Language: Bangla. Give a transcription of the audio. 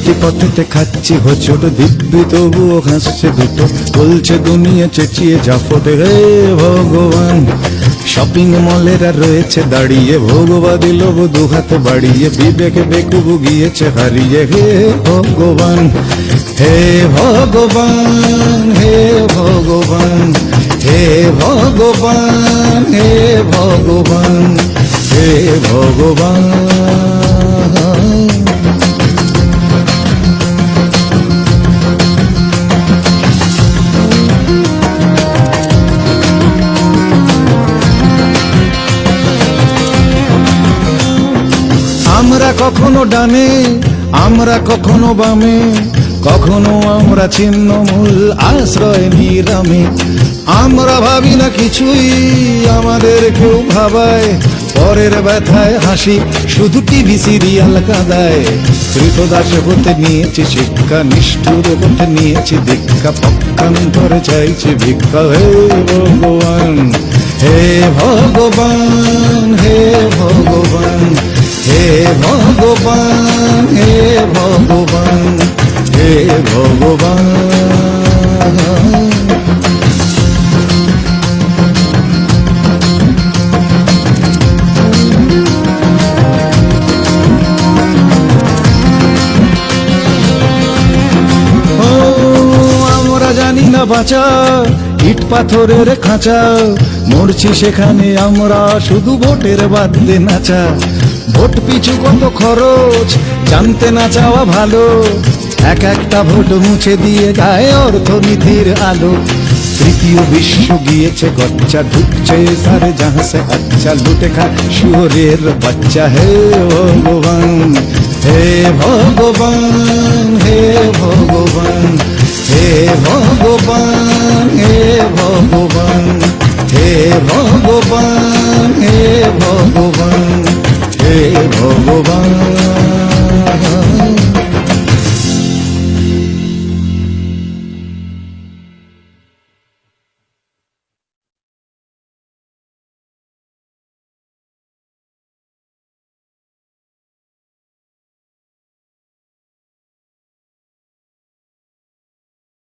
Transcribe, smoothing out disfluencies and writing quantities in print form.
বৃষ্টি পথেতে খাচ্ছি হোঁচট, দিব্যি তবুও হাসছে দুটো, বলছে দুনিয়া চেঁচিয়ে জাফটে হে ভগবান। শপিং মলেরা রয়েছে দাঁড়িয়ে, ভোগবাদী লোভ দুহাত বাড়িয়ে, বিবেকে বেকুবু গিয়েছে হারিয়ে হে ভগবান। হে ভগবান, হে ভগবান, হে ভগবান, হে ভগবান, হে ভগবান। আমরা কখনো ডানে, আমরা কখনো বামে, কখনো আমরা ছিন্নমূল আশ্রয় নিরামে। আমরা ভাবি না কিছুই, আমাদের কেউ ভাবায়, পরের ব্যথায় হাসি, শুধু টিভি সিরিয়াল কাঁদায়। কৃতদাস হতে নিয়েছি শিক্ষা, নিষ্ঠুর হতে নিয়েছি দীক্ষা, পক্ষান্তরে চাইছি ভিক্ষা হে ভগবান। হে ভগবান, হে ভগবান, হে ভগবান, হে ভগবান, হে ভগবান। আমরা জানি না বাঁচা, ইট পাথরের খাঁচা, মরছি সেখানে আমরা শুধু ভোটের বাদে নাচা। ভোট পিছু কত খরচ জানতে না চাওয়া ভালো, এক একটা ভোট মুছে দিয়ে গায়ে অর্থনীতির আলো। তৃতীয় বিশ্ব গিয়েছে গচ্চা, ঢুকছে সারে জাহাসে আচ্ছা, লুটে খা শুয়োরের বাচ্চা হে ভগবান। হে ভগবান, হে ভগবান, হে ভগবান, হে ভগবান, হে ভগবান, হে ভগবান, হে ভগবান।